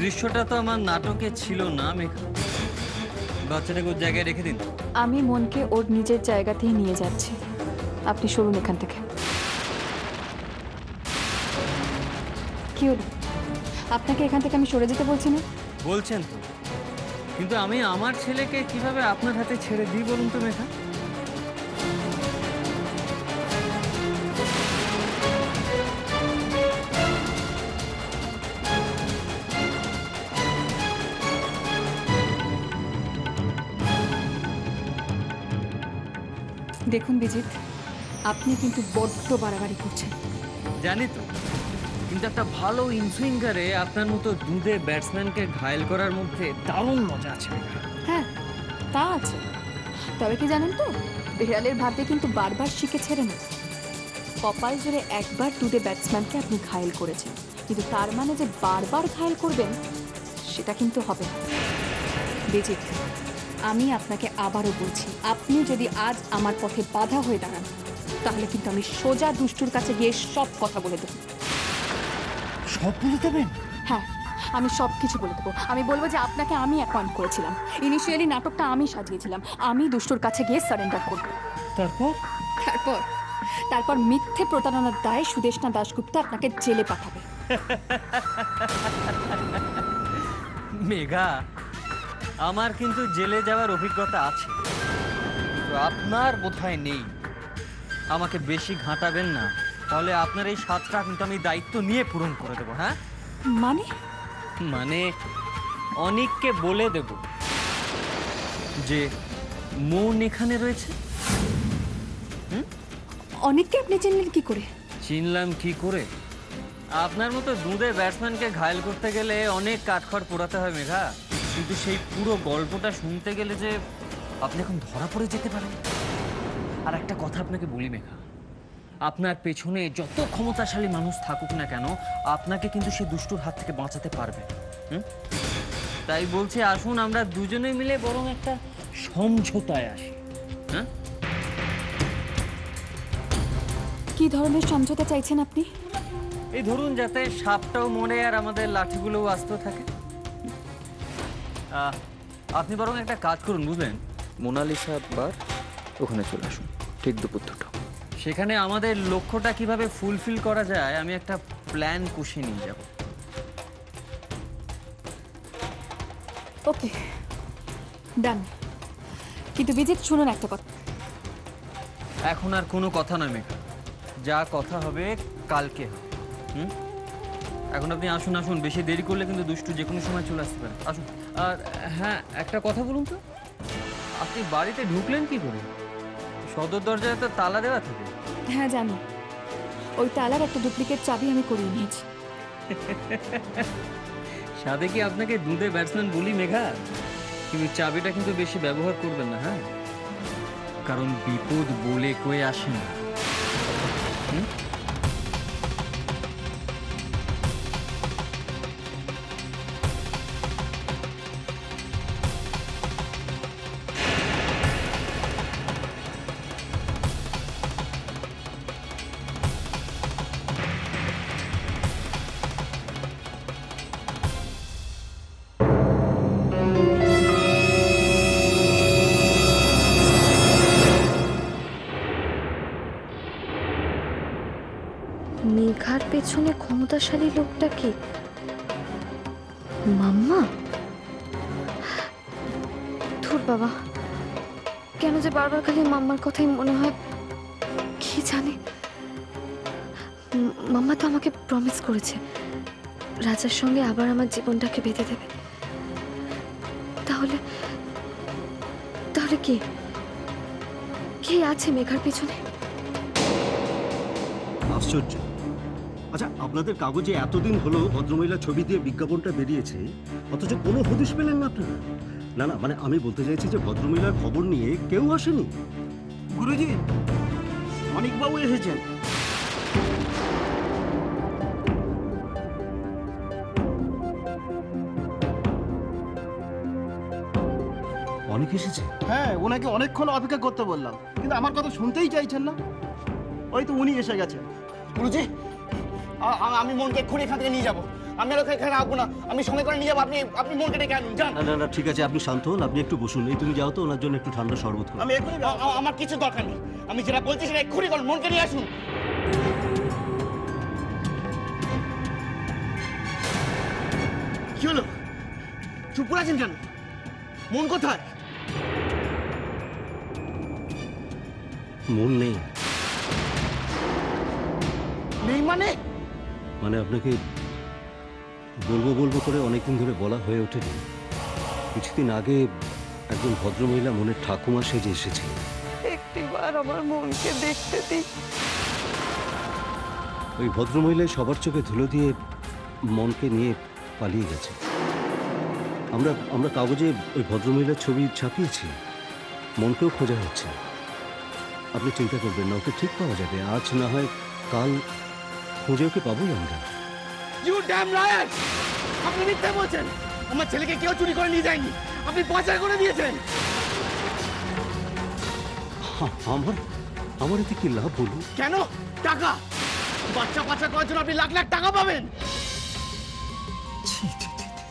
দৃশ্যটা তো আমার নাটকে ছিল না মেঘা। বাচ্চাটাকে ওর জায়গায় রেখে দিন। আমি মনকে ওর নিজের জায়গাতেই নিয়ে যাচ্ছি, আপনি সরুন এখান থেকে। কি হলো, আপনাকে এখান থেকে আমি সরে যেতে বলছি না? বলছেন তো, কিন্তু আমি আমার ছেলেকে কিভাবে আপনার হাতে ছেড়ে দিই বলুন তো মেঘা? দেখুন বিজিত, আপনি কিন্তু বড্ড বাড়াবাড়ি করছেন। জানি তো, কিন্তু একটা ভালো ইনসুইঙ্গারে আপনার মতো দুধে ব্যাটসম্যানকে ঘায়েল করার মধ্যে দারুণ মজা আছে মেঘা। হ্যাঁ, তা আছে। তবে কি জানেন তো, বিড়ালের ভাবতে কিন্তু বারবার শিখে ছেড়ে না। কপাল জোরে একবার দুধে ব্যাটসম্যানকে আপনি ঘায়েল করেছেন, কিন্তু তার মানে যে বারবার ঘায়েল করবেন সেটা কিন্তু হবে না। বিজিত, আমি আপনাকে আবারও বলছি, আপনি যদি আজ আমার পথে বাধা হয়ে দাঁড়ান তাহলে কিন্তু আমি সোজা দুষ্টুর কাছে গিয়ে সব কথা বলে দেব। সব বলে দেবেন? হ্যাঁ, আমি সব কিছু বলে দেবো। আমি বলবো যে আপনাকে আমি অ্যাপয়েন্ট করেছিলাম, ইনিশিয়ালি নাটকটা আমি সাজিয়েছিলাম, আমি দুষ্টুর কাছে গিয়ে সারেন্ডার করব। তারপর তারপর তারপর মিথ্যে প্রতারণার দায়ে সুদেষ্ণা দাশগুপ্ত আপনাকে জেলে পাঠাবে। মেঘা, আমার কিন্তু জেলে যাওয়ার অভিজ্ঞতা আছে, তো আপনার বোধহয় নেই। আমাকে বেশি ঘাঁটাবেন না, তাহলে আপনার এই সাতটা কিন্তু আমি দায়িত্ব নিয়ে পূরণ করে দেবো। হ্যাঁ, মানে মানে অনিককে বলে দেব যে মন এখানে রয়েছে। অনেককে আপনি চিনলেন কি করে? চিনলাম কি করে? আপনার মতো দুধে ব্যাটসম্যানকে ঘায়েল করতে গেলে অনেক কাঠখড় পোড়াতে হয় মেঘা, কিন্তু সেই পুরো গল্পটা শুনতে গেলে যে আপনি এখন ধরা পড়ে যেতে পারেন। আর একটা কথা আপনাকে বলি মেঘা, আপনার পেছনে যত ক্ষমতাশালী মানুষ থাকুক না কেন, আপনাকে কিন্তু সে দুষ্টুর হাত থেকে বাঁচাতে পারবে। তাই বলছি, আসুন আমরা দুজনে মিলে বরং একটা সমঝোতায় আসি। হ্যাঁ, কি ধরনের সমঝোতা চাইছেন আপনি? এই ধরুন, যাতে সাপটাও মরে আর আমাদের লাঠিগুলোও আস্ত থাকে। আপনি বরং একটা কাজ করুন, বুঝলেন? মোনালিসা বার ওখানে চলে আসুন ঠিক দুপুর দুটো। সেখানে আমাদের লক্ষ্যটা কিভাবে ফুলফিল করা যায় আমি একটা প্ল্যান কষে নিয়ে যাব। ওকে, ডান। কিন্তু বিজিত, শুনুন একটা কথা। এখন আর কোনো কথা নয় মেঘা, যা কথা হবে কালকে হবে। এখন আপনি আসুন আসুন, বেশি দেরি করলে কিন্তু দুষ্টু যে কোনো সময় চলে আসতে পারে। আসুন। আর হ্যাঁ, একটা কথা বলুন তো, আপনি বাড়িতে ঢুকলেন কি করে? সদর দরজায় তো তালা দেওয়া থাকে। হ্যাঁ জানি, ওই তালার একটা ডুপ্লিকেট চাবি আমি করিয়ে নিয়েছি। সাদে কি আপনাকে দুধে ব্যাটসম্যান বলি মেঘা, কিন্তু চাবিটা কিন্তু বেশি ব্যবহার করবেন না। হ্যাঁ, কারণ বিপদ বলে কয়ে আসে না। মেঘার পেছনে ক্ষমতাশালী লোকটা কি? মাম্মা? ধুর বাবা, কেন যে বারবার খালি মাম্মার কথাই মনে হয়, কি জানি। মাম্মা তো আমাকে প্রমিস করেছে রাজার সঙ্গে আবার আমার জীবনটাকে বেঁধে দেবে। তাহলে তাহলে কে আছে মেঘার পেছনে? আশ্চর্য। আচ্ছা, আপনাদের কাগজে এতদিন হলো ভদ্রমহিলার ছবি দিয়ে বিজ্ঞাপনটা বেরিয়েছে, অথচ কোনো হদিশ পেলেন না আপনারা? না না, মানে আমি বলতে চাইছি যে ভদ্রমহিলার খবর নিয়ে কেউ আসেনি। গুরুজি, অনিকবাবু এসেছেন। অনেক এসেছে? হ্যাঁ, ওনাকে অনেকক্ষণ অপেক্ষা করতে বললাম, কিন্তু আমার কথা শুনতেই চাইছেন না। ওই তো উনি এসে গেছেন। গুরুজি, আমি মনকে এক্ষুনি এখান থেকে নিয়ে যাবো। আমি আর ওকে এখানে রাখবো না, আমি সঙ্গে করে নিয়ে যাবো। আপনি মনকে ডেকে আনুন, যান। না না না ঠিক আছে, আপনি শান্ত হন, আপনি একটু বসুন। এই তুমি যাও তো, ওনার জন্য একটু ঠান্ডা শরবত করো। আমি এক্ষুনি আমার কিছু দরকার নেই, আমি যেটা বলছি সেটা এক্ষুনি করুন, মনকে নিয়ে আসুন। কি হলো, চুপ করে আছেন কেন? মন কোথায়? মন নেই নেই মানে? মানে আপনাকে বলবো বলবো করে অনেকদিন ধরে বলা হয়ে ওঠেনি। কিছুদিন আগে একজন ভদ্রমহিলা মনের ঠাকুমা সেজে এসেছে। একটিবার আমার মনকে দেখতে দিই। ওই ভদ্রমহিলায় সবার চোখে ধুলো দিয়ে মনকে নিয়ে পালিয়ে গেছে। আমরা কাগজে ওই ভদ্রমহিলার ছবি ছাপিয়েছি, মনকেও খোঁজা হচ্ছে। আপনি চিন্তা করবেন না, ওকে ঠিক পাওয়া যাবে। আজ না হয় কাল খুঁজে ওকে পাবোই আমরা। You damn liar! আপনি মিথ্যা বলছেন। আমার ছেলেকে কেউ চুরি করে নিয়ে যায়নি, আপনি পাচার করে দিয়েছেন। আমার এতে কি লাভ বলুন? কেন? টাকা! বাচ্চা পাচার করার জন্য আপনি লাখ লাখ টাকা পাবেন। ছি, ছি, ছি, ছি।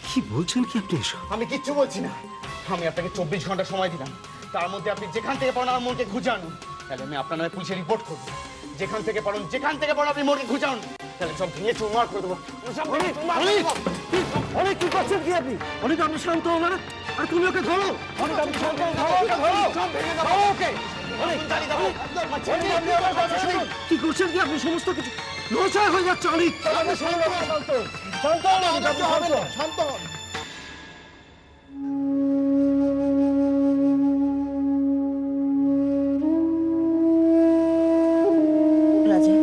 কি বলছেন কি আপনি এসব? আমি কিচ্ছু বলছি না। আমি আপনাকে 24 ঘন্টা সময় দিলাম, তার মধ্যে আপনি যেখান থেকে পারেন আমার মনকে খুঁজে আনুন, তাহলে আমি আপনার নামে পুলিশে রিপোর্ট করবো। যেখান থেকে পারেন আপনি মনকে খুঁজে আনুন, তাহলে সব ভেঙে চুরমার করে দেবো। অনেক কি করছেন কি আপনি? অনেক আপনি শান্ত হন না। আর তুমি ওকে ধরো। অনেক আপনি শান্ত হন, ধরো ওকে, ধরো। সব ভেঙে দেবো ওকে। অনেক গালি দেবো। আমার ছেলে আপনি আমার কথা শুনুন। কি করছেন কি আপনি? সমস্ত কিছু নড়চড় হয়ে যাচ্ছে অনেক। আপনি শান্ত হন, শান্ত হন, শান্ত হন। রাজা,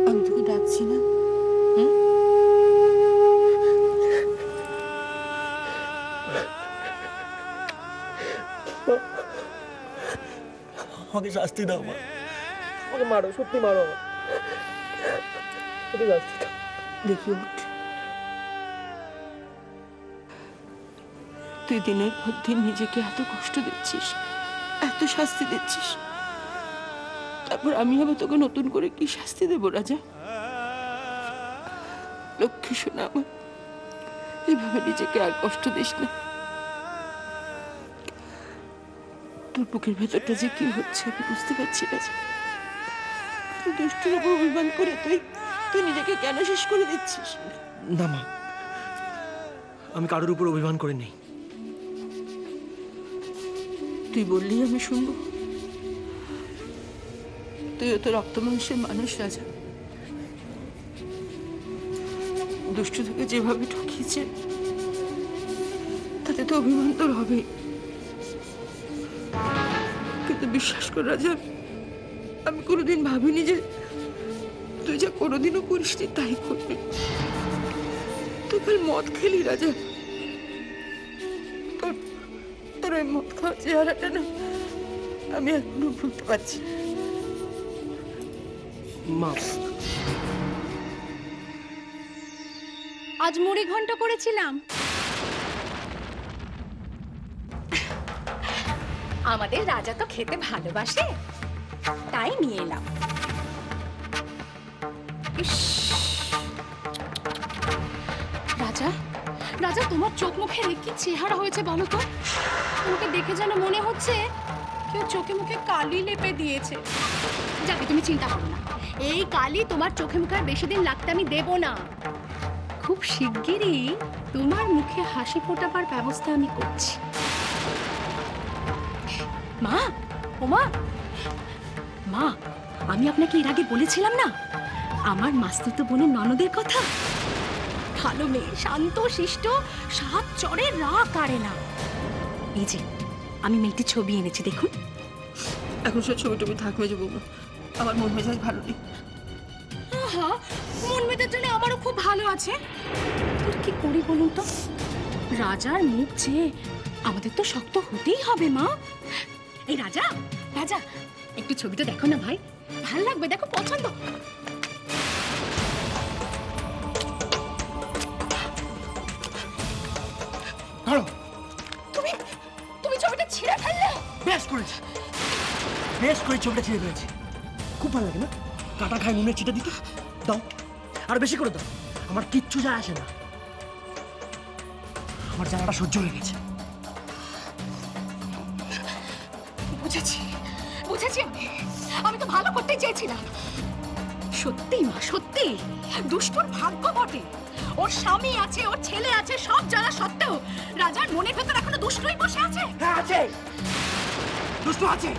আমি তোকে ডাকছি না? আমাকে শাস্তি দাও মা, আমাকে মারো, সত্যি মারো আমাকে শাস্তি দাও। দেখি ওঠ, তুই দিনের পর দিন নিজেকে এত কষ্ট দিচ্ছিস, এত শাস্তি দিচ্ছিস, তারপর আমি আবার তোকে নতুন করে কি শাস্তি দেবো রাজা? লক্ষ্মী শোনা আমার, এভাবে নিজেকে আর কষ্ট দিস না। তোর বুকের ভেতরটা যে কি হচ্ছে আমি বুঝতে পারছি রাজা। তুই দুষ্টুর উপর অভিমান করে তুই নিজেকে কেন শেষ করে দিচ্ছিস? না মা, আমি কারোর উপর অভিমান করে নেই। তুই বললি আমি শুনবো? তুইও তো রক্ত মাংসের মানুষ রাজা। দুষ্টু থেকে যেভাবে ঠকিয়েছে তাতে তো অভিমান তোর হবে, কিন্তু বিশ্বাস কর রাজা, আমি কোনোদিন ভাবিনি যে তুই যা কোনোদিনও করিসনি তাই করবি। তুই কাল মদ খেলি রাজা, তোর ওই মদ খাওয়ার চেহারাটা না আমি এখনো ভুলতে পারছি। মা, আজ মুড়ি ঘন্ট করেছিলাম। আমাদের রাজা তো খেতে ভালোবাসে, তাই নিয়ে এলাম। ইস, রাজা রাজা তোমার চোখ মুখের কি চেহারা হয়েছে বলো তো? তোমাকে দেখে যেন মনে হচ্ছে কেউ চোখে মুখে কালি লেপে দিয়েছে। যাকে তুমি চিন্তা করো না, এই কালি তোমার চোখে মুখে আর বেশি দিন লাগতে আমি দেব না। খুব শিগগিরই তোমার মুখে হাসি ফোটাবার ব্যবস্থা আমি করছি। মা, ও মা, মা, আমি আপনাকে এর আগে বলেছিলাম না আমার মাস্তুতো বোনের ননদের কথা? ভালো মেয়ে, শান্ত শিষ্ট, সাত চড়ে রাগ কাড়ে না। এই যে আমি মেয়েটির ছবি এনেছি, দেখুন। এখন সে ছবি টবি থাকবে যে বৌমা, আমার মন মেজাজ ভালো নেই। আহা, মন মেজাজ জন্য আমারও খুব ভালো আছে। কিন্তু কি করি বলুন তো? রাজার মুখ চেয়ে আমাদের তো শক্ত হতেই হবে মা। এই রাজা, রাজা একটু ছবিটা দেখো না ভাই, ভাল লাগবে, দেখো পছন্দ। তুমি তুমি ছবিটা ছিঁড়ে ফেললে। বেশ করেছি, বেশ করে ছবিটা ছিঁড়ে ফেলেছি। খুব ভালো লাগে না কাটা খায় নুনের চিটা দিতে? দাও, আর বেশি করে দাও, আমার কিচ্ছু যায় আসে না। আমার জ্বালাটা সহ্য হয়ে গেছে। বুঝেছি বুঝেছি, আমি তো ভালো করতে চেয়েছিলাম। সত্যি মা, সত্যি দুষ্টুর ভাগ্য বটে। ওর স্বামী আছে, ওর ছেলে আছে, সব জানা সত্ত্বেও রাজার মনের ভেতর এখনো দুষ্টুই বসে আছে। হ্যাঁ আছে, দুষ্টু আছে,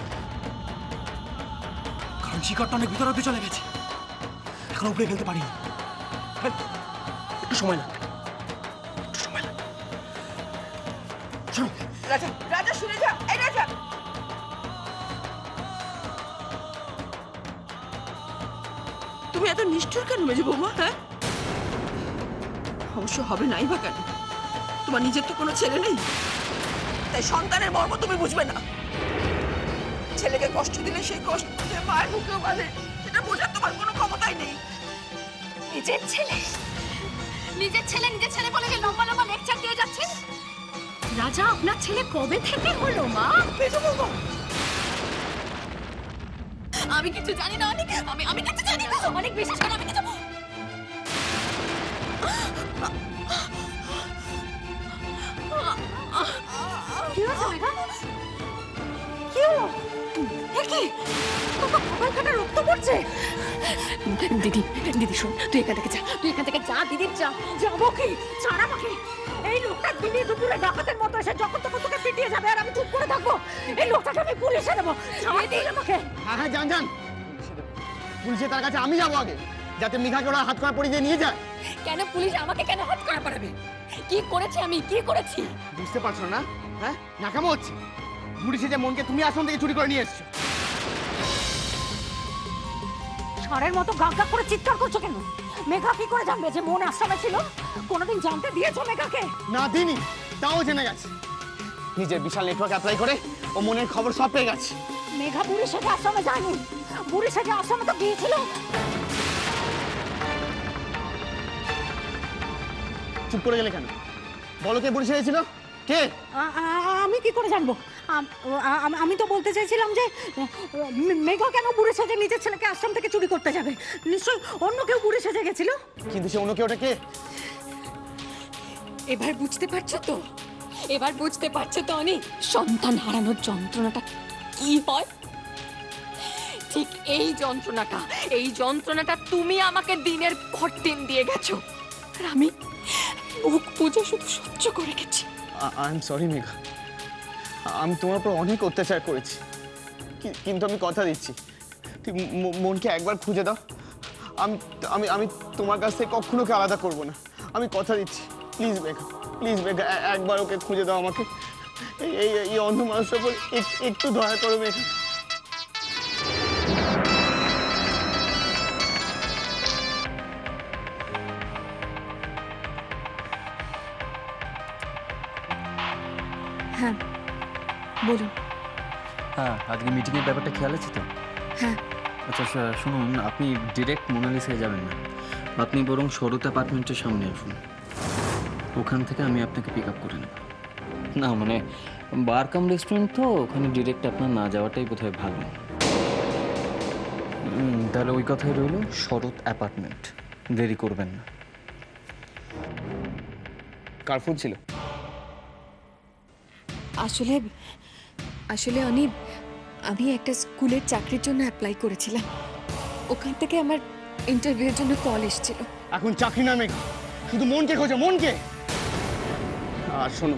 কারণ শিকড়টা অনেক ভিতর অব্দি চলে গেছে, এখন উপরে ফেলতে পারিনি। একটু সময় লাগবে, একটু সময় লাগবে। শোনো, রাজা, রাজা শুনে যা। এই রাজা, তুমি এত নিষ্ঠুর কেন মেজে বৌমা? হ্যাঁ, অবশ্য হবে নাই বা কেন? তোমার নিজের তো কোনো ছেলে নেই, তাই সন্তানের মর্ম তুমি বুঝবে না। ছেলেকে কষ্ট দিলে সেই কষ্ট যে মায়ের মুখেও বাঁধে, সেটা বোঝার তোমার কোনো ক্ষমতাই নেই। নিজের ছেলে, নিজের ছেলে নিজের ছেলে বলে যে লম্বা লম্বা লেকচার দিয়ে যাচ্ছেন। রাজা আপনার ছেলে কবে থেকে হলো মা? মেজে বৌমা, আমি কিছু জানি না অনেক, আমি কিছু জানি না অনেক, বিশেষ করে আমি কিছু। কি হয়েছে মেঘা? কি হলো? কি কপাল কাটা রক্ত পড়ছে? দিদি, দিদি শোন, তুই এখান থেকে যা, তুই এখান থেকে যা। দিদি যা। যাবো কি? ছাড় আমাকে। এই লোকটা দিনে দুপুরে ডাকাতের মতো এসে যখন তখন তোকে পিটিয়ে যাবে আর আমি চুপ করে থাকবো? এই লোকটাকে আমি পুলিশে দেবো। ছাড় দিই আমাকে। হ্যাঁ হ্যাঁ, যান যান, পুলিশে তার কাছে আমি যাবো আগে, যাতে মেঘাকে ওরা হাত করা পরিয়ে নিয়ে যায়। কেন পুলিশ আমাকে কেন হাত করা পড়াবে? কি করেছি আমি, কি করেছি? বুঝতে পারছো না? হ্যাঁ, নাকামো হচ্ছে। বুড়ি সেজে মনকে তুমি আশ্রম থেকে চুরি করে নিয়ে এসছো। ষাঁড়ের মতো গাক গাক করে চিৎকার করছো কেন? মেঘা কি করে জানবে যে মন আশ্রমে ছিল? কোনোদিন জানতে দিয়েছো মেঘাকে? না দিনি, তাও জেনে গেছে। নিজের বিশাল নেটওয়ার্ক অ্যাপ্লাই করে ও মনের খবর সব পেয়ে গেছে। মেঘা বুড়ি সেজে আশ্রমে যায়নি। বুড়ি সেজে আশ্রমে তো গিয়েছিল। চুপ করে গেলে কেন? বলো কে বুড়ি সেজেছিল? কে? আমি কি করে জানবো? আমি তো বলতে চাইছিলাম যে মেঘা কেন বুড়ি সেজে নিজের ছেলেকে আশ্রম থেকে চুরি করতে যাবে? নিশ্চয়ই অন্য কেউ বুড়ি সেজে গেছিল। কিন্তু সে অন্য কেউটা কে? এবার বুঝতে পারছো তো? এবার বুঝতে পারছো তো অনি, সন্তান হারানোর যন্ত্রণাটা কি হয়? ঠিক এই যন্ত্রণাটা তুমি আমাকে দিনের পর দিন দিয়ে গেছো, আর আমি মুখ বুঝে শুধু সহ্য করে গেছি। আই এম সরি মেঘা, আমি তোমার উপর অনেক অত্যাচার করেছি, কিন্তু আমি কথা দিচ্ছি, তুই মনকে একবার খুঁজে দাও। আমি আমি আমি তোমার কাছ থেকে কখনো ওকে আলাদা করবো না, আমি কথা দিচ্ছি। প্লিজ মেঘা, প্লিজ মেঘা, একবার ওকে খুঁজে দাও আমাকে। এই অন্ধ মানুষের উপর একটু দয়া করো মেঘা। হ্যাঁ বলুন। হ্যাঁ, আজকে মিটিংয়ের ব্যাপারটা খেয়াল আছে তো? হ্যাঁ। আচ্ছা শুনুন, আপনি ডিরেক্ট মোনালিসায় যাবেন না, আপনি বরং শরৎ অ্যাপার্টমেন্টের সামনে আসুন, ওখান থেকে আমি আপনাকে পিক আপ করে নেব। না মানে বার কাম রেস্টুরেন্ট তো, ওখানে ডিরেক্ট আপনার না যাওয়াটাই বোধহয় ভালো। তাহলে ওই কথাই রইল, শরৎ অ্যাপার্টমেন্ট, দেরি করবেন না। কার ফোন ছিল? আসলে অনিব, আমি একটা স্কুলের চাকরির জন্য অ্যাপ্লাই করেছিলাম, ওখান থেকে আমার ইন্টারভিউর জন্য কল এসেছিল। এখন চাকরি না মেঘা, শুধু মনকে খোঁজো, মনকে। আর শোনো,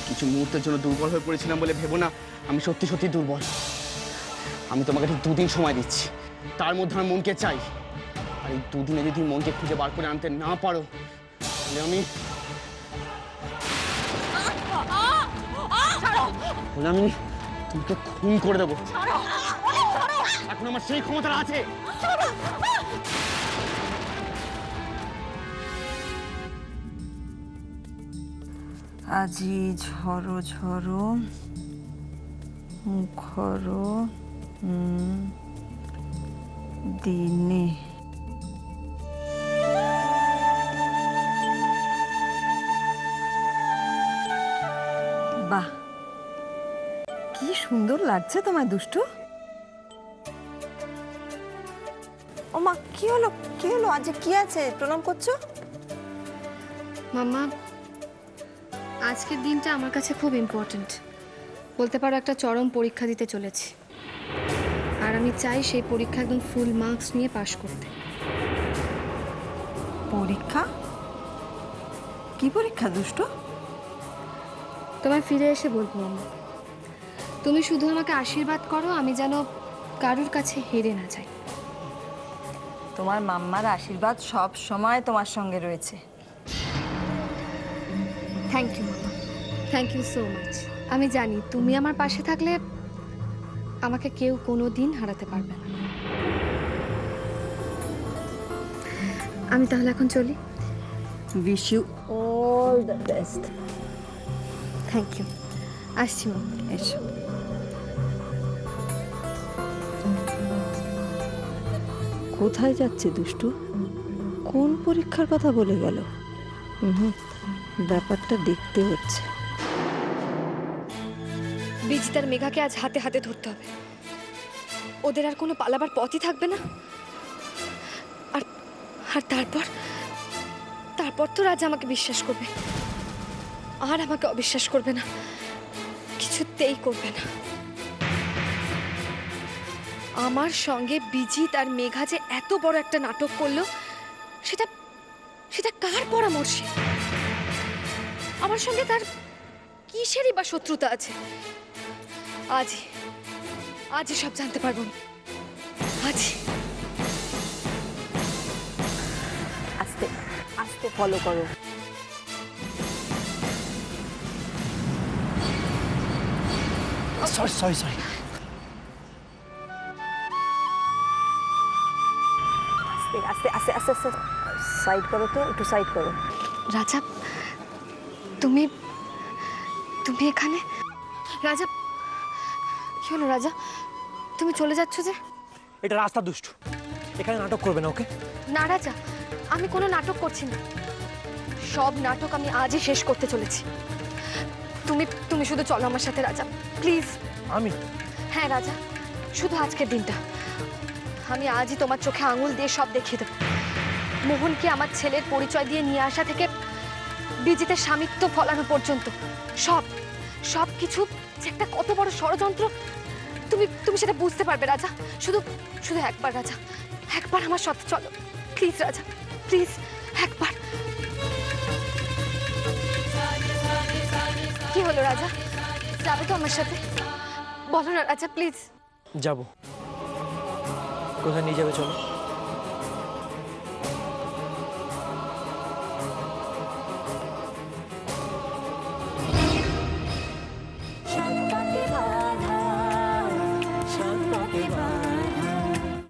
কিছু মুহূর্তের জন্য দুর্বল হয়ে পড়েছিলাম বলে ভেবো না আমি সত্যি সত্যি দুর্বল। আমি তোমাকে ঠিক 2 দিন সময় দিচ্ছি, তার মধ্যে আমার মনকে চাই। আর এই 2 দিনে যদি মনকে খুঁজে বার করে আনতে না পারো, তাহলে আমি তোমাকে খুন করে দেবো। এখন আমার সেই ক্ষমতা আছে। আজি ঝড়ো ঝড়ো মুখর দিনে। বাহ, কি সুন্দর লাগছে তোমায় দুষ্টু। ও মা, কি হলো কি হলো? আজ কি আছে প্রণাম করছো? মাম্মা, আজকের দিনটা আমার কাছে খুব ইম্পর্ট্যান্ট। বলতে পারো একটা চরম পরীক্ষা দিতে চলেছি, আর আমি চাই সেই পরীক্ষা একদম ফুল মার্কস নিয়ে পাশ করতে। পরীক্ষা? কি পরীক্ষা দুষ্টু? তোমায় ফিরে এসে বলবো মাম্মা। তুমি শুধু আমাকে আশীর্বাদ করো, আমি যেন কারোর কাছে হেরে না যাই। তোমার মাম্মার আশীর্বাদ সব সময় তোমার সঙ্গে রয়েছে। Thank you mamma, thank you so much. আমি জানি তুমি আমার পাশে থাকলে আমাকে কেউ কোনো দিন হারাতে পারবে না। আমি তাহলে এখন চলি। Wish you all the best. Thank you, আসছি মাম্মা। এসো। কোথায় যাচ্ছে দুষ্টু? কোন পরীক্ষার কথা বলে গেল? ব্যাপারটা দেখতে হচ্ছে। বিজিতার মেঘাকে আজ হাতে হাতে ধরতে হবে। ওদের আর কোনো পালাবার পথই থাকবে না। আর আর তারপর তো রাজ আমাকে বিশ্বাস করবে, আর আমাকে অবিশ্বাস করবে না, কিছুতেই করবে না। আমার সঙ্গে বিজিত আর মেঘা যে এত বড় একটা নাটক করলো, সেটা কার পরামর্শে? আমার সঙ্গে তার কিসেরই বা শত্রুতা আছে? আজই সব জানতে পারবো। আজই। আস্তে আস্তে ফলো করো। Sorry sorry sorry. আস্তে আস্তে আস্তে আস্তে আস্তে সাইড করো তো, একটু সাইড করো। রাজা, তুমি এখানে? রাজা, কি হলো রাজা? তুমি চলে যাচ্ছ যে? এটা রাস্তা দুষ্টু, এখানে নাটক করবে না, ওকে? না রাজা, আমি কোনো নাটক করছি না। সব নাটক আমি আজই শেষ করতে চলেছি। তুমি শুধু চলো আমার সাথে রাজা, প্লিজ। আমি? হ্যাঁ রাজা, শুধু আজকের দিনটা। আমি আজই তোমার চোখে আঙুল দিয়ে সব দেখিয়ে দেবো। মোহনকে আমার ছেলের পরিচয় দিয়ে নিয়ে আসা থেকে বিজিতের স্বামিত্ব ফলানো পর্যন্ত সব কিছু যে একটা কত বড় ষড়যন্ত্র, তুমি সেটা বুঝতে পারবে রাজা। শুধু একবার রাজা, একবার আমার সাথে চলো প্লিজ রাজা, প্লিজ একবার। কি হলো রাজা, যাবে তো আমার সাথে? বলো না রাজা, প্লিজ। যাবো। কোথায় নিয়ে যাবে চলো?